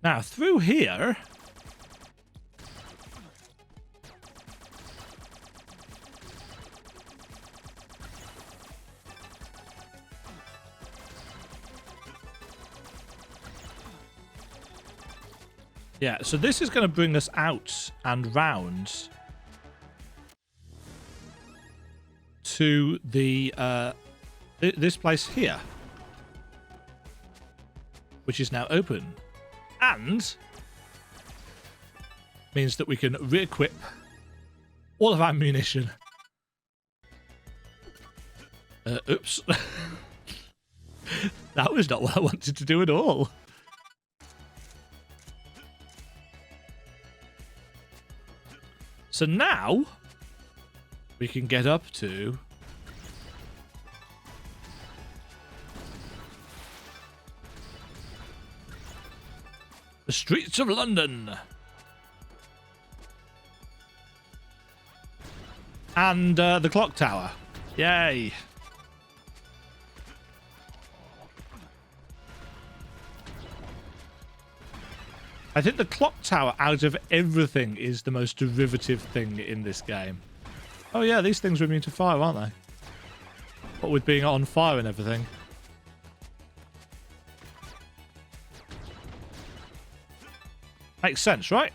Now, through here... Yeah, so this is going to bring us out and round to the this place here, which is now open, and means that we can re-equip all of our ammunition. Oops. That was not what I wanted to do at all. So now we can get up to the streets of London and the clock tower. Yay. I think the clock tower, out of everything, is the most derivative thing in this game. Oh yeah, these things are immune to fire, aren't they? What with being on fire and everything. Makes sense, right?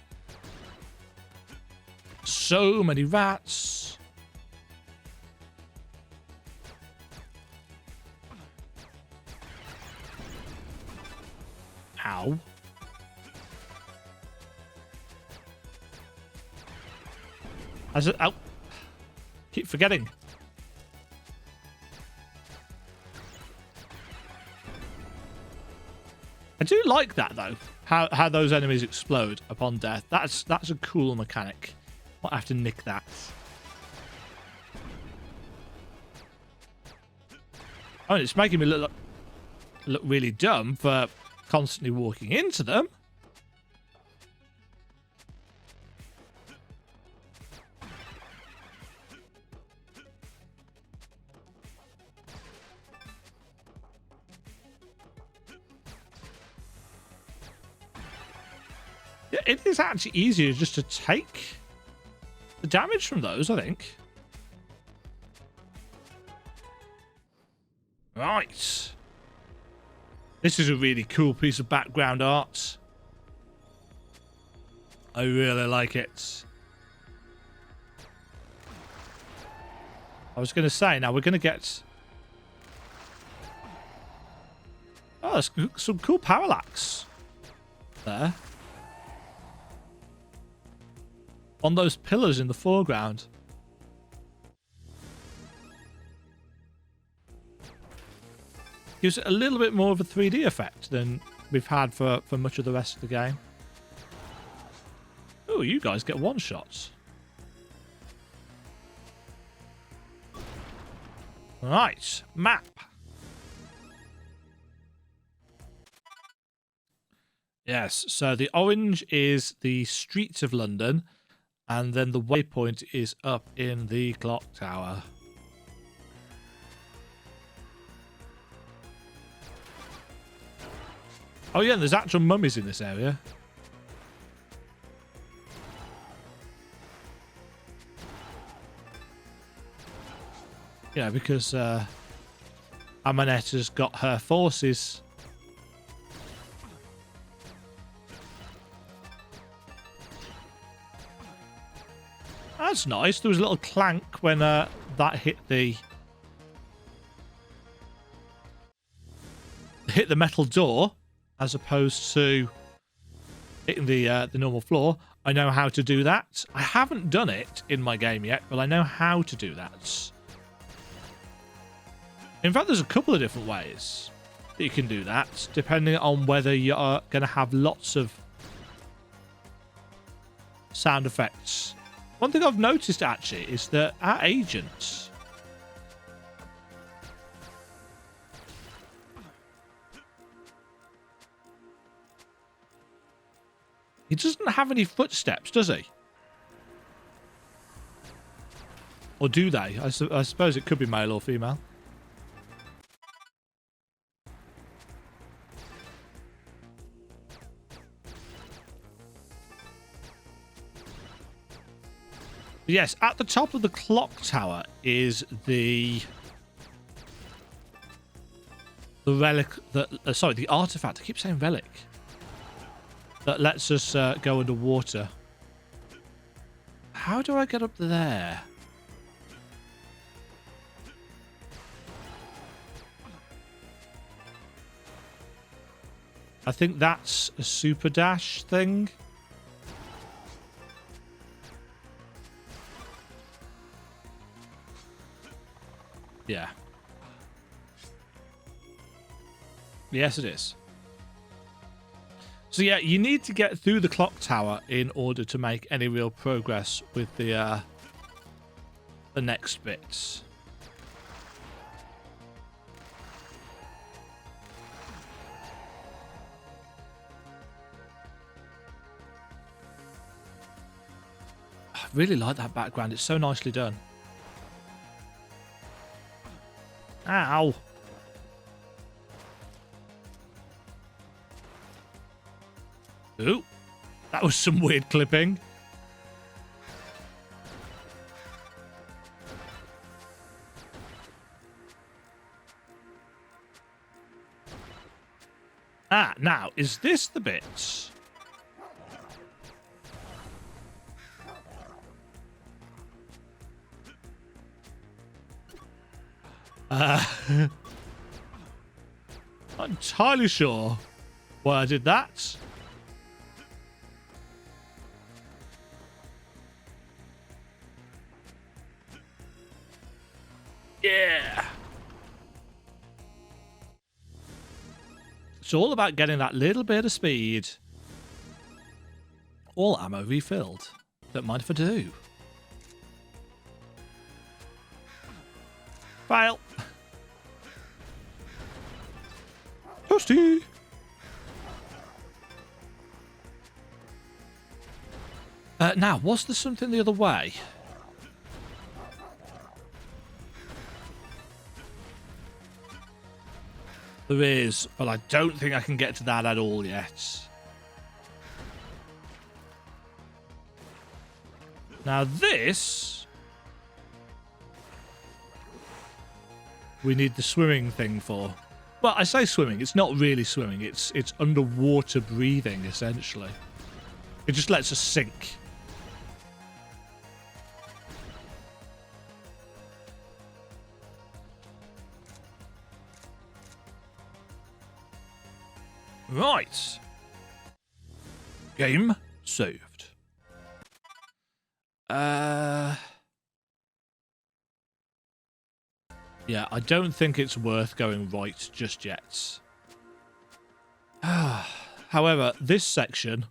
So many rats. Ow. As it, oh, keep forgetting. I do like that though, how those enemies explode upon death. That's a cool mechanic. Might have to nick that. Oh, it's making me look really dumb for constantly walking into them. It is actually easier just to take the damage from those, I think. Right. This is a really cool piece of background art. I really like it. I was going to say, now we're going to get... Oh, there's some cool parallax there. On those pillars in the foreground. Gives it a little bit more of a 3D effect than we've had for much of the rest of the game. Oh, you guys get one-shots. Right, map. Yes, so the orange is the streets of London. And then the waypoint is up in the clock tower. Oh yeah, and there's actual mummies in this area. Yeah, because Amaneta's got her forces. That's nice. There was a little clank when that hit the metal door, as opposed to hitting the normal floor. I know how to do that. I haven't done it in my game yet, but I know how to do that. In fact, there's a couple of different ways that you can do that, depending on whether you are going to have lots of sound effects. One thing I've noticed, actually, is that our agent... He doesn't have any footsteps, does he? Or do they? I suppose it could be male or female. Yes, at the top of the clock tower is the relic that sorry, the artifact. I keep saying relic. That lets us go underwater. How do I get up there? I think that's a super dash thing. Yeah. Yes, it is. So yeah, you need to get through the clock tower in order to make any real progress with the next bits. I really like that background. It's so nicely done. Ow. Ooh, that was some weird clipping. Ah, now, is this the bit? Not entirely sure why I did that. Yeah. It's all about getting that little bit of speed. All ammo refilled. Don't mind if I do. Fail. Toasty. Now, was there something the other way? There is, but I don't think I can get to that at all yet. Now this... we need the swimming thing for. Well, I say swimming. It's not really swimming. It's underwater breathing, essentially. It just lets us sink. Right. Game saved. Yeah, I don't think it's worth going right just yet. However, this section...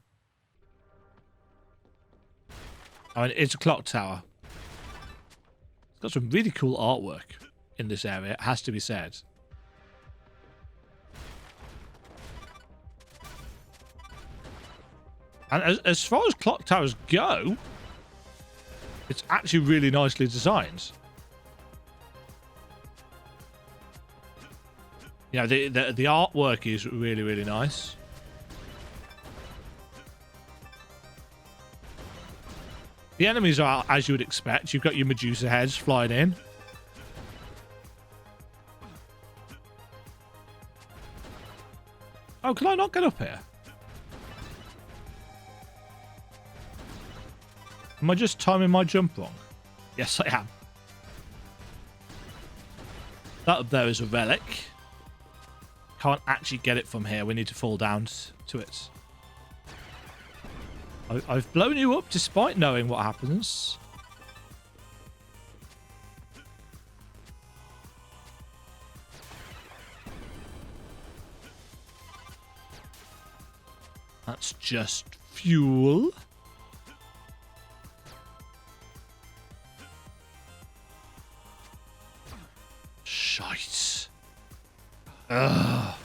I mean, it's a clock tower. It's got some really cool artwork in this area, it has to be said. And as far as clock towers go, it's actually really nicely designed. You know, the artwork is really, really nice. The enemies are, as you would expect, you've got your Medusa heads flying in. Oh, can I not get up here? Am I just timing my jump wrong? Yes, I am. That up there is a relic. Can't actually get it from here. We need to fall down to it. I've blown you up despite knowing what happens. That's just fuel. Shite. Ugh.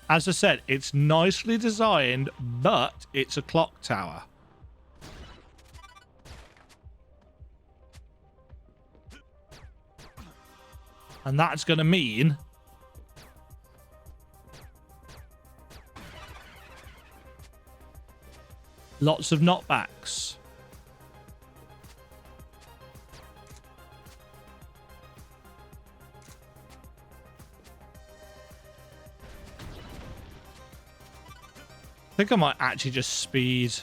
As I said, it's nicely designed, but it's a clock tower. And that's going to mean... lots of knockbacks. think I might actually just speed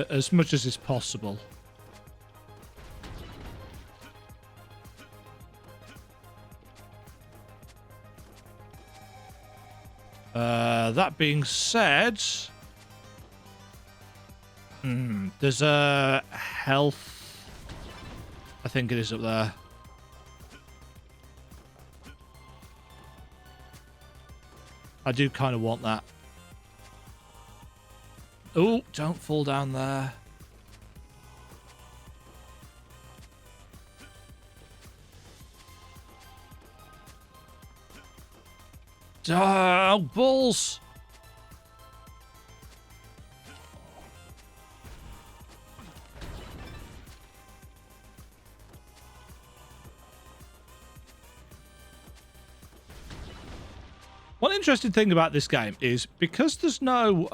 as much as is possible. That being said, there's a health. I think it is up there. I do kind of want that. Oh, don't fall down there. Oh, balls! One interesting thing about this game is because there's no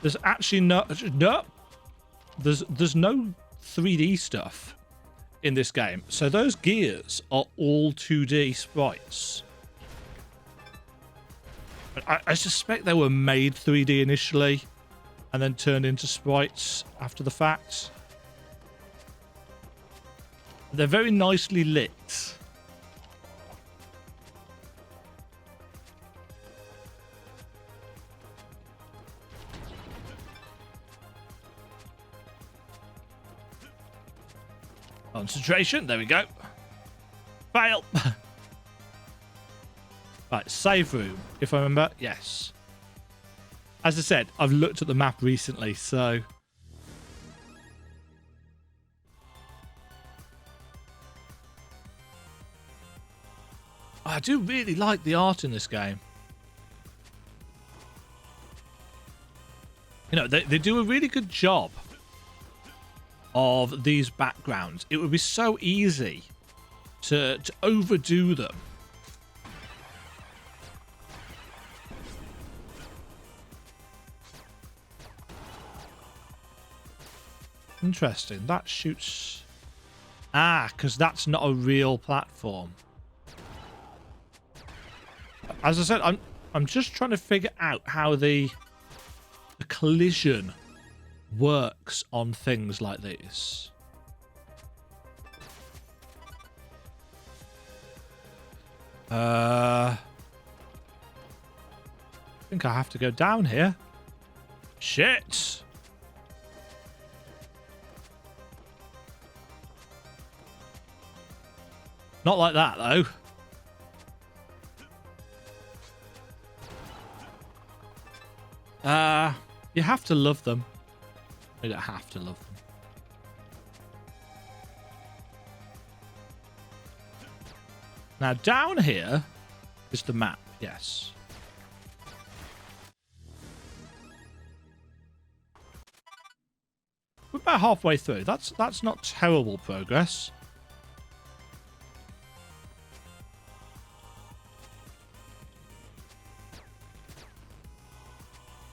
there's actually there's no 3D stuff in this game, so those gears are all 2D sprites. I suspect they were made 3D initially and then turned into sprites after the fact. They're very nicely lit. Concentration. There we go. Fail. Right, save room. If I remember, yes. As I said, I've looked at the map recently, so... I do really like the art in this game. You know, they do a really good job of these backgrounds. It would be so easy to overdo them. Interesting. That shoots... Ah, because that's not a real platform. As I said, I'm just trying to figure out how the collision works on things like this. I think I have to go down here. Shit. Not like that, though. You have to love them. You don't have to love them. Now, down here is the map, yes. We're about halfway through. That's not terrible progress.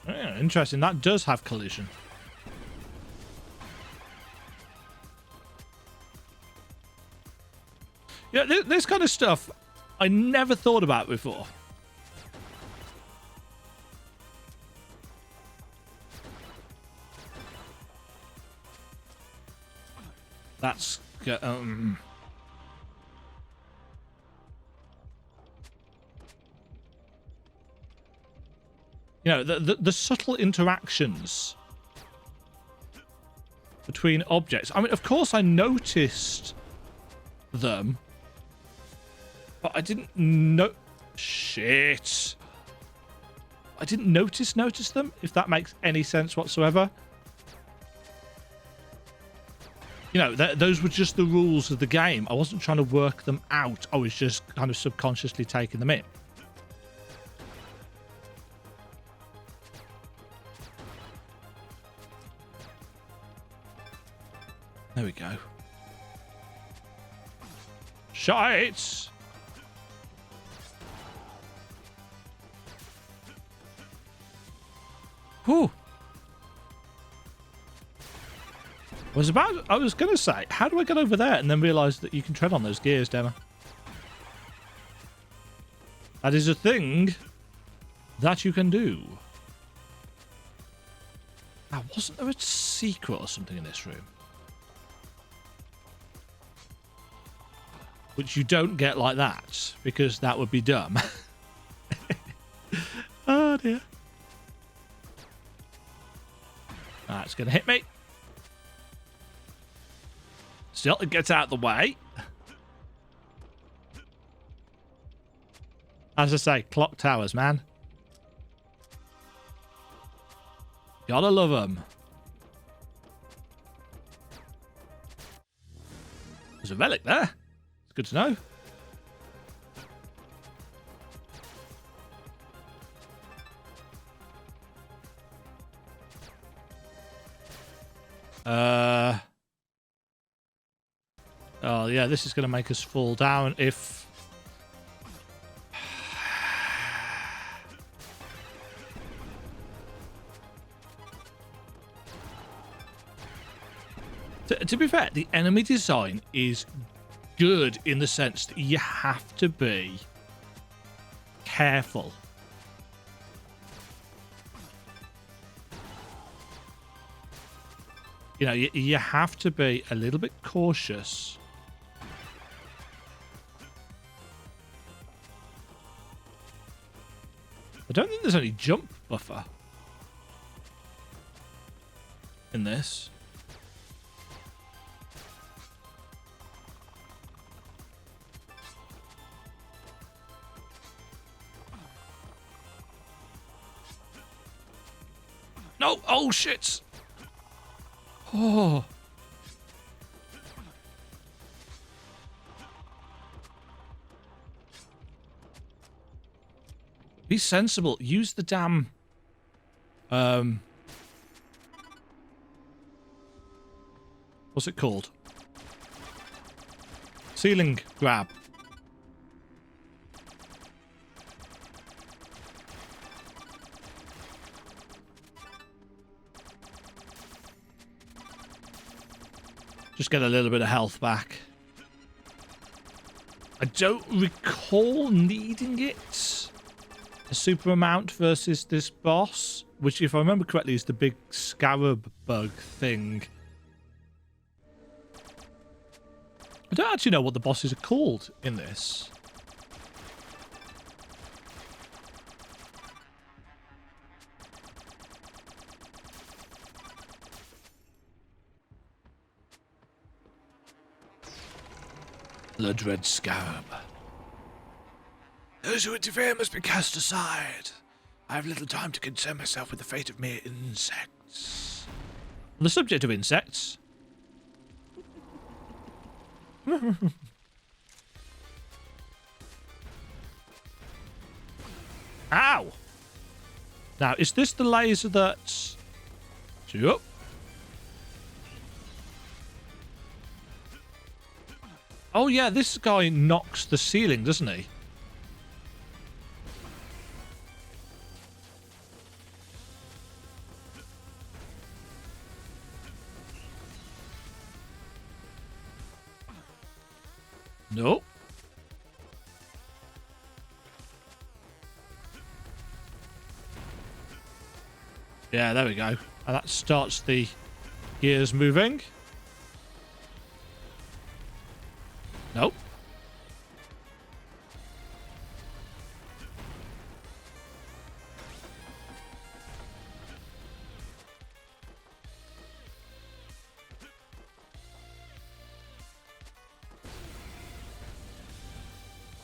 Yeah, interesting. That does have collision. Yeah, this kind of stuff I never thought about before. That's you know, the subtle interactions between objects. I mean, of course I noticed them, but I didn't know... Shit. I didn't notice them, if that makes any sense whatsoever. You know, those were just the rules of the game. I wasn't trying to work them out. I was just kind of subconsciously taking them in. There we go. Shite! Whew. I was going to say, how do I get over there? And then realise that you can tread on those gears, Dema. That is a thing that you can do. Now, wasn't there a secret or something in this room? Which you don't get like that, because that would be dumb. Oh, dear. That's going to hit me. Still, it gets out of the way. As I say, clock towers, man. Gotta love them. There's a relic there. It's good to know. Oh, yeah, this is going to make us fall down if... To be fair, the enemy design is good in the sense that you have to be careful. You know, you have to be a little bit cautious. I don't think there's any jump buffer in this. No! Oh, shit! Oh. Be sensible. Use the damn... What's it called? Ceiling grab. Just get a little bit of health back. I don't recall needing it. A super amount versus this boss, which, if I remember correctly, is the big scarab bug thing. I don't actually know what the bosses are called in this. The Dread Scarab. Those who interfere must be cast aside. I have little time to concern myself with the fate of mere insects. On the subject of insects... Ow! Now, is this the laser that's... Yep. Oh, yeah, this guy knocks the ceiling, doesn't he? Nope. Yeah, there we go. And that starts the gears moving. Nope.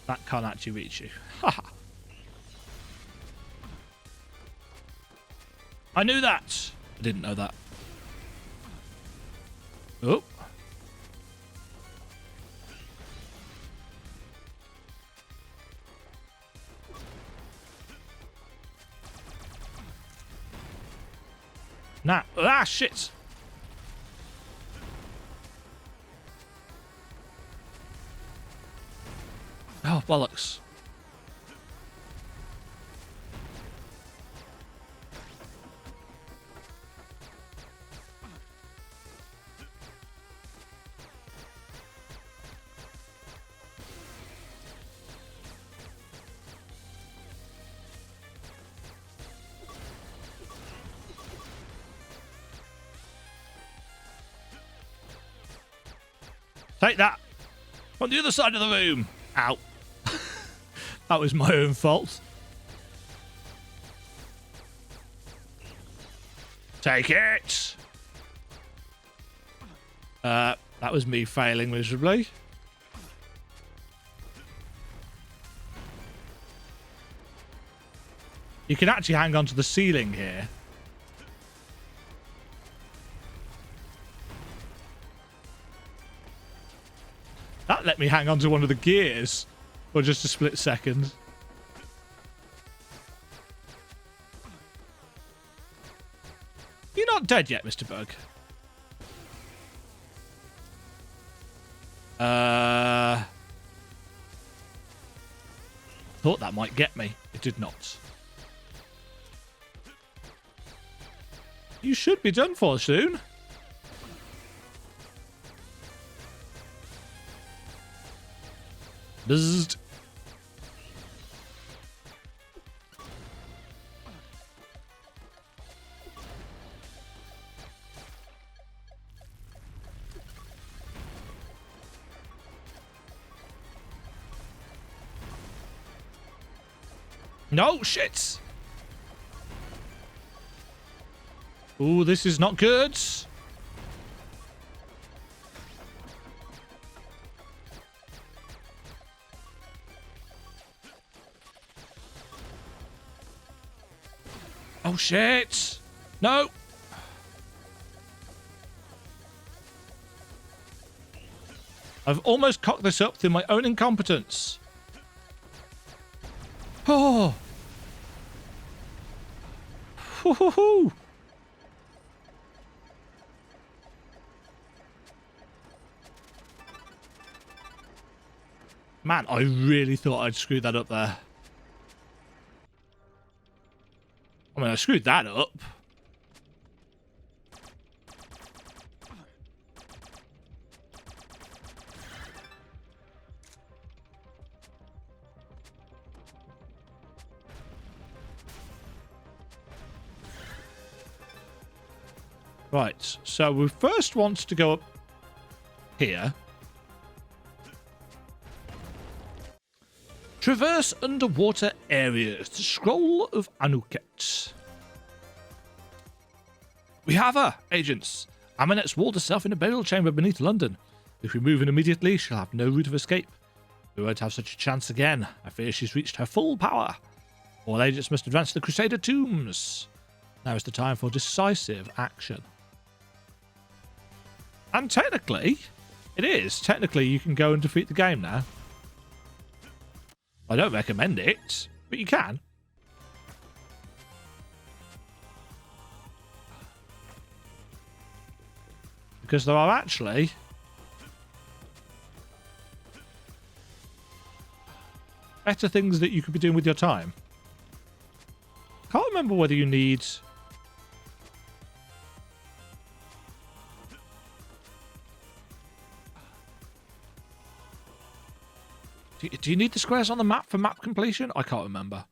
That can't actually reach you. Haha. I knew that. I didn't know that. Oh. Nah. Ah, shit. Oh, bollocks. Take that. On the other side of the room. Ow. That was my own fault. Take it. That was me failing miserably. You can actually hang on to the ceiling here. That let me hang on to one of the gears for just a split second. You're not dead yet, Mr. Bug. Thought that might get me. It did not. You should be done for soon. Buzzed. No, shit. Ooh, this is not good. Oh, shit. No. I've almost cocked this up through my own incompetence. Oh. Hoo-hoo-hoo. Man, I really thought I'd screwed that up there. I mean, I screwed that up. Right, so we first want to go up here. Traverse underwater areas. The Scroll of Anuket. We have her, agents. Aminet's walled herself in a burial chamber beneath London. If we move in immediately, she'll have no route of escape. We won't have such a chance again. I fear she's reached her full power. All agents must advance to the Crusader tombs. Now is the time for decisive action. And technically, it is. Technically, you can go and defeat the game now. I don't recommend it, but you can. Because there are actually better things that you could be doing with your time. Can't remember whether you need... Do you need the squares on the map for map completion? I can't remember.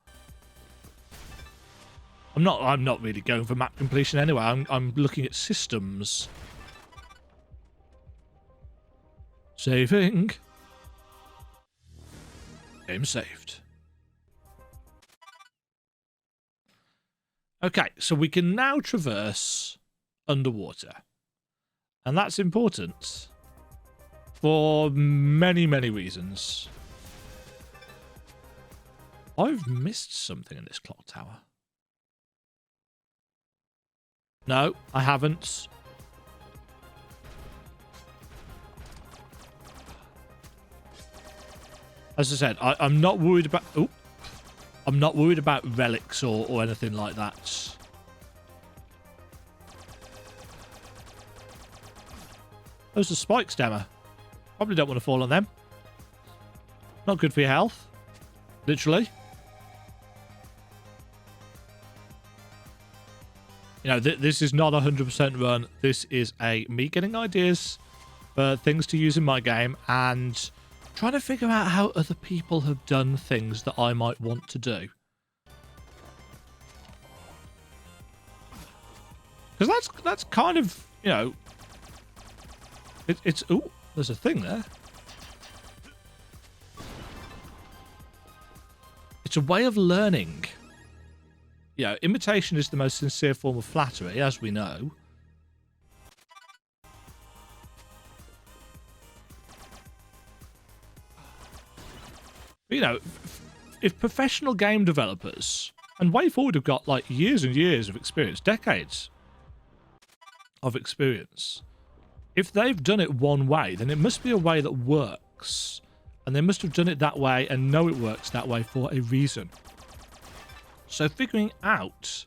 I'm not really going for map completion anyway. I'm looking at systems. Saving. Game saved. Okay, so we can now traverse underwater. And that's important for many, many reasons. I've missed something in this clock tower. No, I haven't. As I said, I'm not worried about... Oh, I'm not worried about relics or anything like that. Those are spikes, Demma. Probably don't want to fall on them. Not good for your health. Literally. You know, this is not a 100% run. This is me getting ideas for things to use in my game and trying to figure out how other people have done things that I might want to do. Because that's kind of, you know, it's... Ooh, There's a thing there. It's a way of learning. Yeah, imitation is the most sincere form of flattery, as we know. You know, if professional game developers, and Way Forward have got like years and years of experience, decades of experience, if they've done it one way, then it must be a way that works. And they must have done it that way and know it works that way for a reason. So figuring out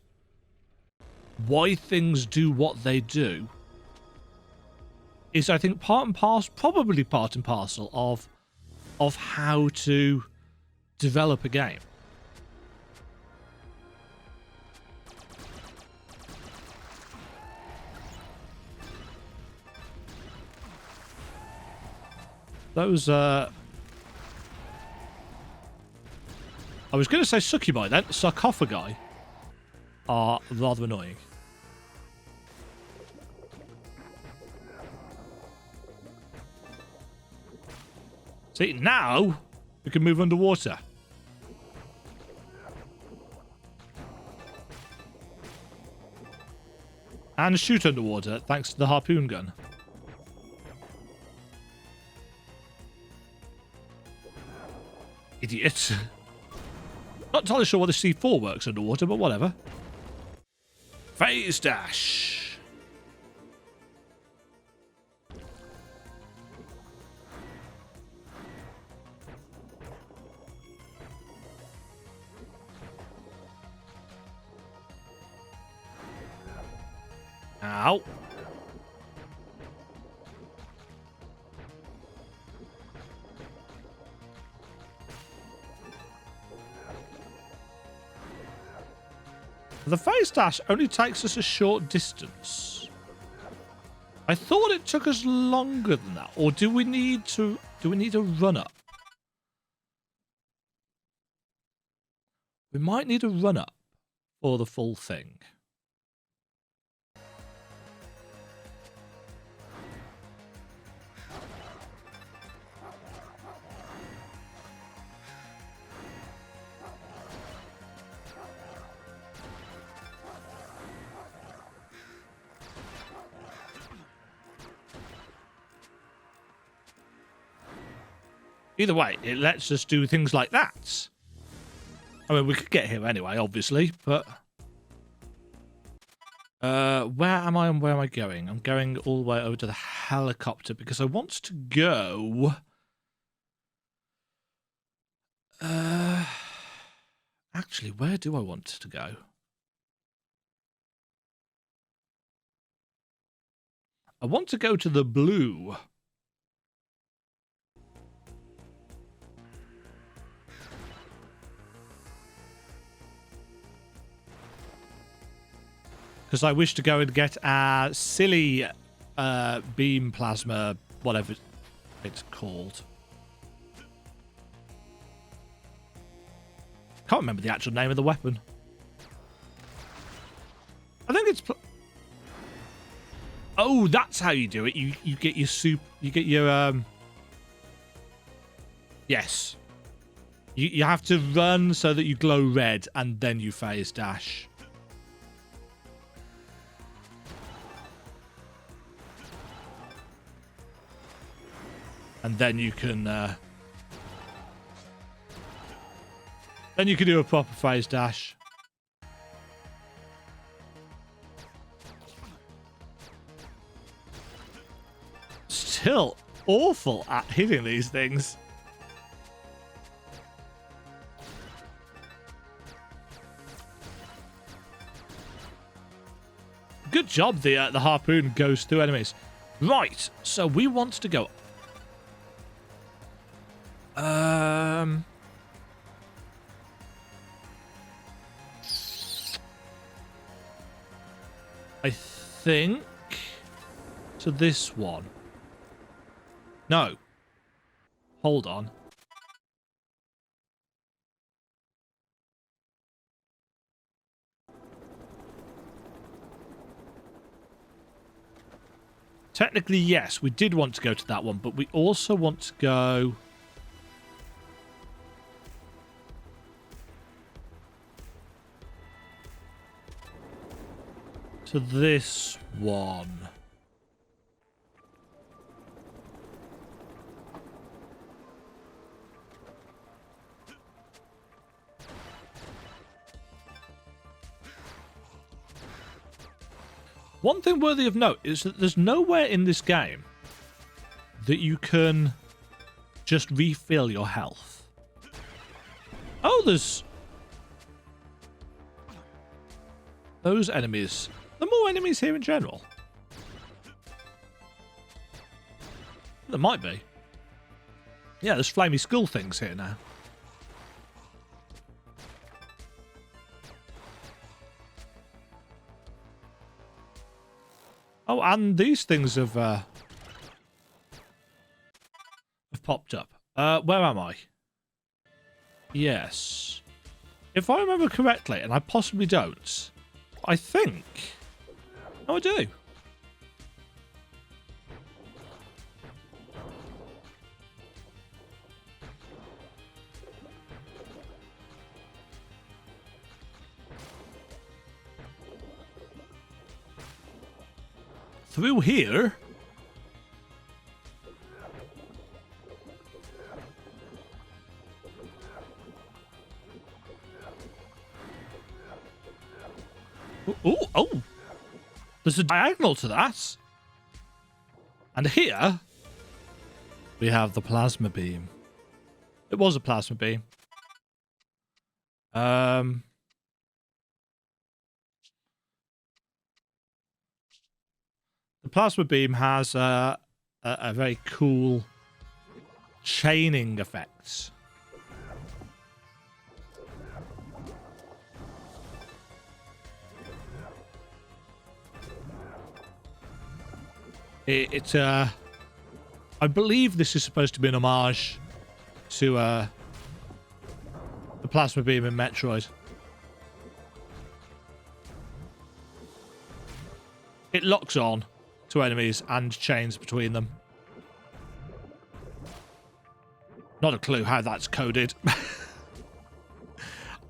why things do what they do is, I think, probably part and parcel of how to develop a game. Those, I was going to say succubi then, sarcophagi are rather annoying. See, now we can move underwater. And shoot underwater, thanks to the harpoon gun. Idiot. Not entirely sure why the C4 works underwater, but whatever. Phase dash. Ow. The phase dash only takes us a short distance. I thought it took us longer than that. Or do we need to run up? We might need a run up for the full thing. Either way, it lets us do things like that. I mean, we could get here anyway, obviously, but... where am I and where am I going? I'm going all the way over to the helicopter because I want to go... actually, where do I want to go? I want to go to the blue. Because I wish to go and get a silly beam plasma, whatever it's called. Can't remember the actual name of the weapon. I think it's... Oh, that's how you do it. You get your soup. You get your... Yes. You have to run so that you glow red, and then you phase dash. And then you can do a proper phase dash. Still awful at hitting these things. Good job the harpoon goes through enemies. Right, so we want to go... I think to this one. No. Hold on. Technically, yes, we did want to go to that one, but we also want to go... to this one. One thing worthy of note is that there's nowhere in this game that you can just refill your health. Oh, there's those enemies. There are more enemies here in general. There might be. Yeah, there's flamey skull things here now. Oh, and these things have popped up. Where am I? Yes. If I remember correctly, and I possibly don't, I think... Oh, I do. Through here? Oh! There's a diagonal to that. And here, we have the plasma beam. It was a plasma beam. The plasma beam has a very cool chaining effect. I believe this is supposed to be an homage to the plasma beam in Metroid. It locks on to enemies and chains between them. Not a clue how that's coded.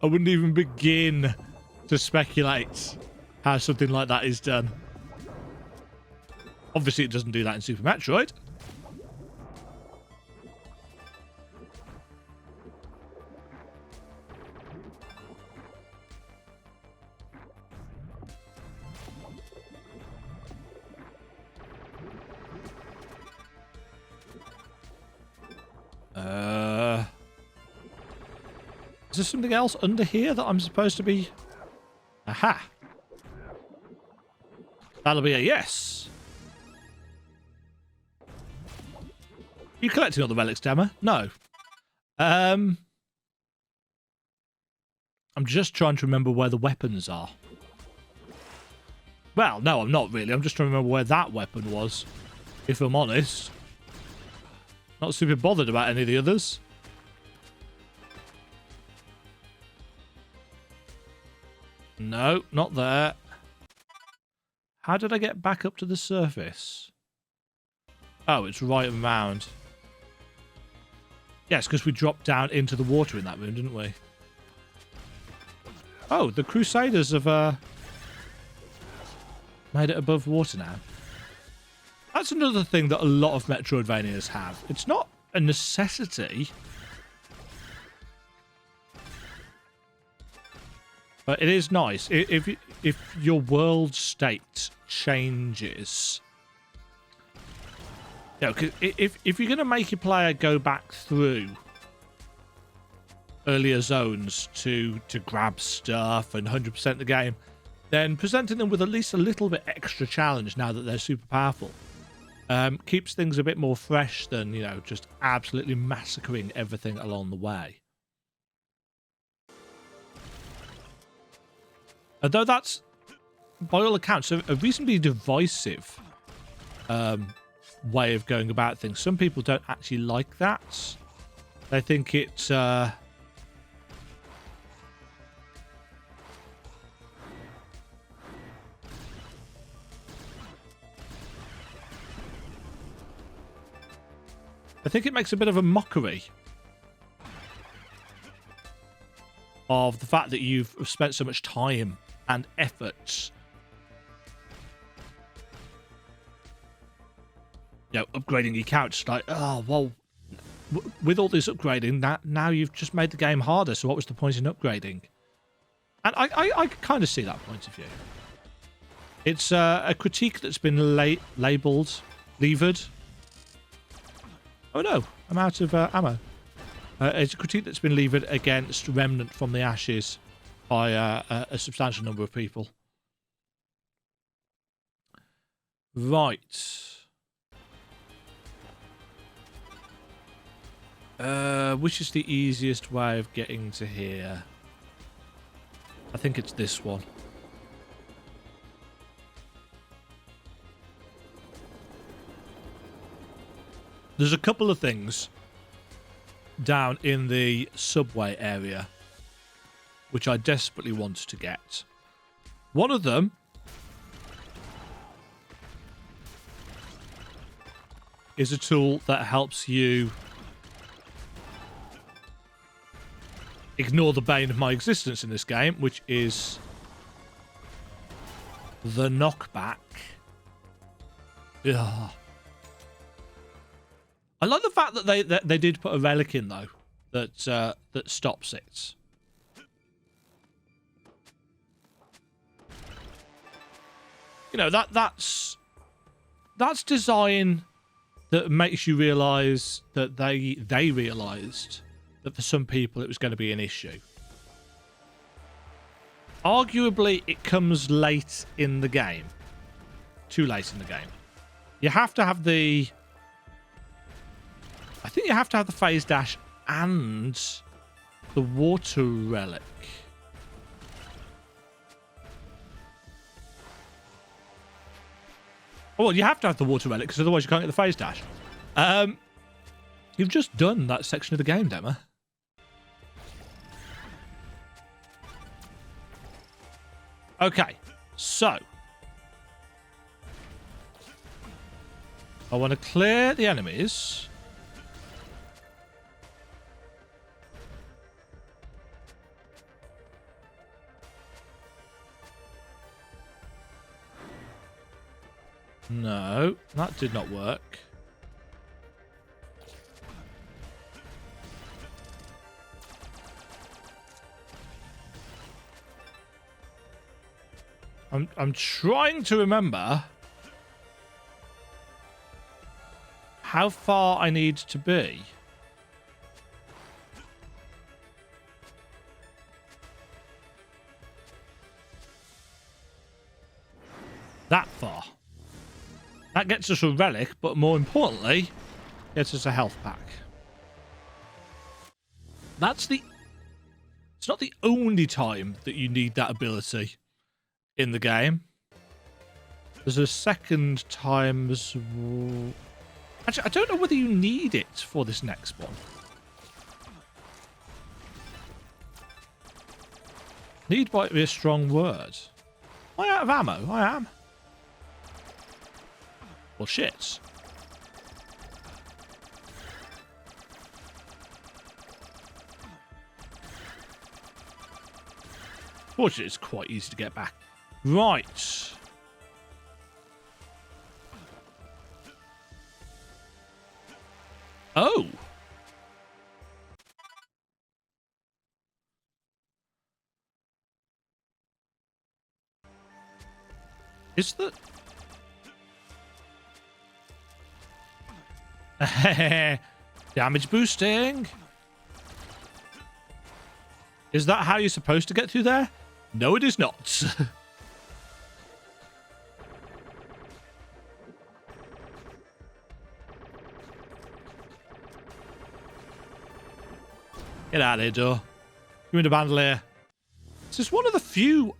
I wouldn't even begin to speculate how something like that is done. Obviously, it doesn't do that in Super Metroid. Is there something else under here that I'm supposed to be... Aha! That'll be a yes! You collecting all the relics, Dema? No. I'm just trying to remember where the weapons are. Well, no, I'm not really. I'm just trying to remember where that weapon was, if I'm honest. Not super bothered about any of the others. No, not there. How did I get back up to the surface? Oh, it's right around. Yes, because we dropped down into the water in that room, didn't we? Oh, the Crusaders have made it above water now. That's another thing that a lot of Metroidvanias have. It's not a necessity, but it is nice. If your world state changes... You know, 'cause if you're going to make your player go back through earlier zones to grab stuff and 100% the game, then presenting them with at least a little bit extra challenge now that they're super powerful keeps things a bit more fresh than, you know, just absolutely massacring everything along the way. Although that's, by all accounts, a reasonably divisive way of going about things. Some people don't actually like that. They think it's I think it makes a bit of a mockery of the fact that you've spent so much time and effort, you know, upgrading your couch. Like, oh, well, with all this upgrading, now you've just made the game harder, so what was the point in upgrading? And I kind of see that point of view. It's a critique that's been levered. Oh no, I'm out of ammo. It's a critique that's been levered against Remnant from the Ashes by a substantial number of people. Right. Which is the easiest way of getting to here? I think it's this one. There's a couple of things down in the subway area which I desperately want to get. One of them is a tool that helps you ignore the bane of my existence in this game, which is the knockback. Ugh. I like the fact that they did put a relic in though that stops it. You know, that's design that makes you realise that they realised that for some people it was going to be an issue. Arguably, it comes late in the game. Too late in the game. You have to have the... I think you have to have the phase dash and the water relic. Oh, well, you have to have the water relic because otherwise you can't get the phase dash. You've just done that section of the game, Demo. Okay, so I want to clear the enemies. No, that did not work. I'm trying to remember how far I need to be. That far. That gets us a relic, but more importantly, gets us a health pack. That's the... It's not the only time that you need that ability in the game. There's a second time as well. Actually, I don't know whether you need it for this next one. Need might be a strong word. Am I out of ammo? I am. Well, shit. Fortunately, it's quite easy to get back. Right. Oh. Is that... Damage boosting. Is that how you're supposed to get through there? No, it is not. Get out of here, door. You're in the bandolier. This is one of the few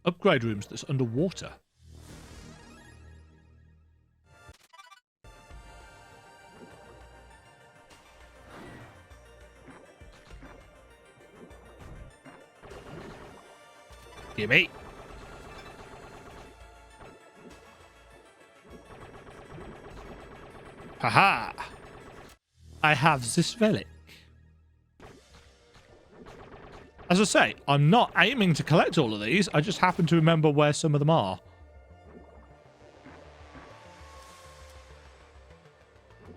upgrade rooms that's underwater. Gimme. Haha. I have this relic. As I say, I'm not aiming to collect all of these. I just happen to remember where some of them are.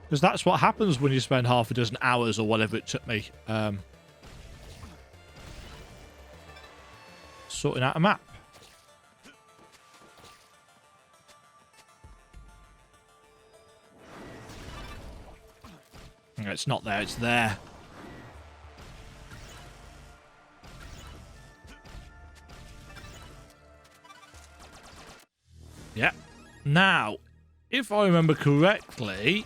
Because that's what happens when you spend half a dozen hours or whatever it took me sorting out a map. It's not there, it's there. Yeah. Now, if I remember correctly...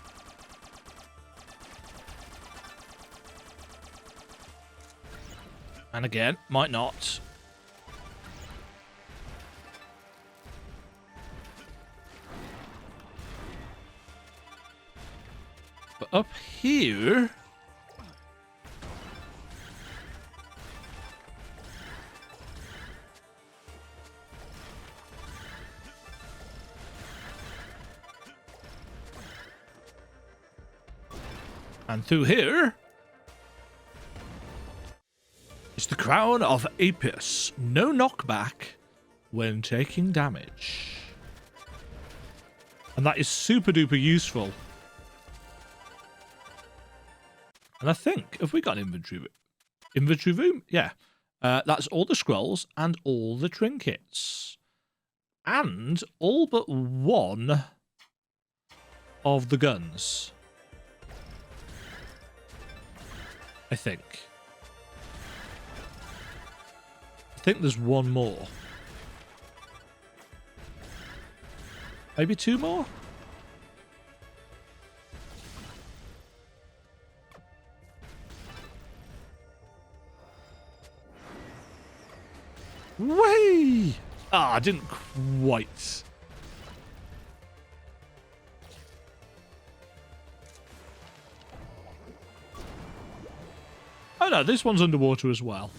And again, might not. But up here... And through here... is the Crown of Apis. No knockback when taking damage. And that is super duper useful. And I think, have we got an inventory room? Inventory room? Yeah. That's all the scrolls and all the trinkets. And all but one of the guns. I think. I think there's one more. Maybe two more? Whee! Ah, I didn't quite. Oh no, this one's underwater as well.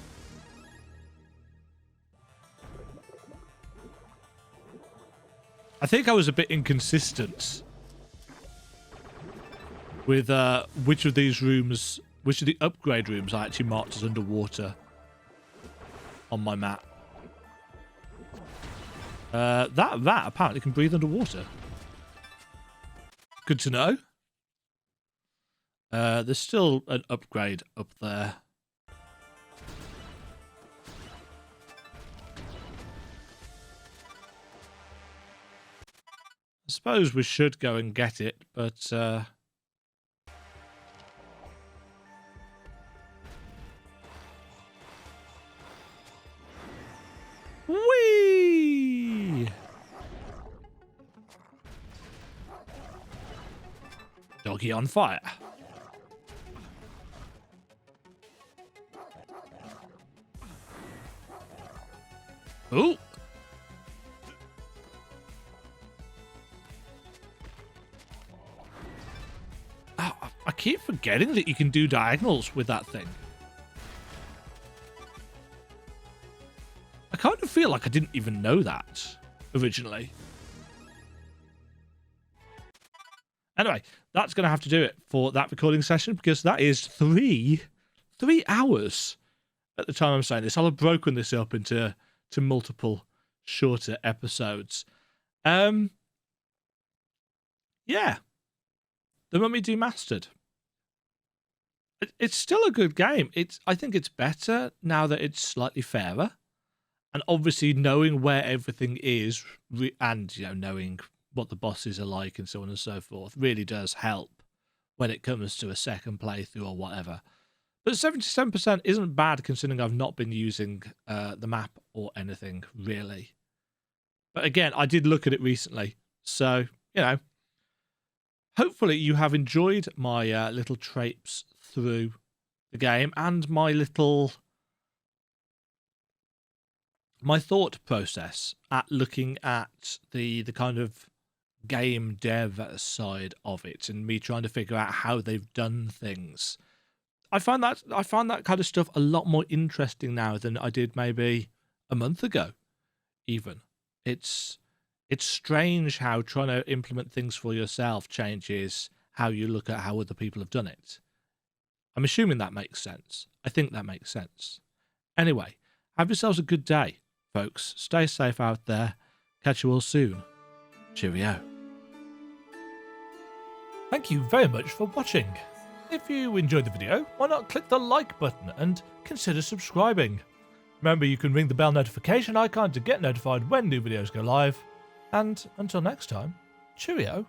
I think I was a bit inconsistent with which of these rooms, which of the upgrade rooms I actually marked as underwater on my map. That apparently can breathe underwater. Good to know. There's still an upgrade up there. I suppose we should go and get it, but whee! Doggy on fire. Ooh. I keep forgetting that you can do diagonals with that thing. I kind of feel like I didn't even know that originally. Anyway, that's going to have to do it for that recording session because that is 3 hours at the time I'm saying this. I'll have broken this up into multiple shorter episodes. Yeah. The Mummy Demastered. It's still a good game. I think it's better now that it's slightly fairer. And obviously knowing where everything is and, you know, knowing what the bosses are like and so on and so forth really does help when it comes to a second playthrough or whatever. But 77% isn't bad considering I've not been using the map or anything really. But again, I did look at it recently. So, you know, hopefully you have enjoyed my little traipse through the game and my thought process at looking at the kind of game dev side of it and me trying to figure out how they've done things. I find that kind of stuff a lot more interesting now than I did maybe a month ago even. It's strange how trying to implement things for yourself changes how you look at how other people have done it. I'm assuming that makes sense. I think that makes sense. Anyway, have yourselves a good day, folks. Stay safe out there. Catch you all soon. Cheerio. Thank you very much for watching. If you enjoyed the video, why not click the like button and consider subscribing. Remember, you can ring the bell notification icon to get notified when new videos go live. And until next time, cheerio.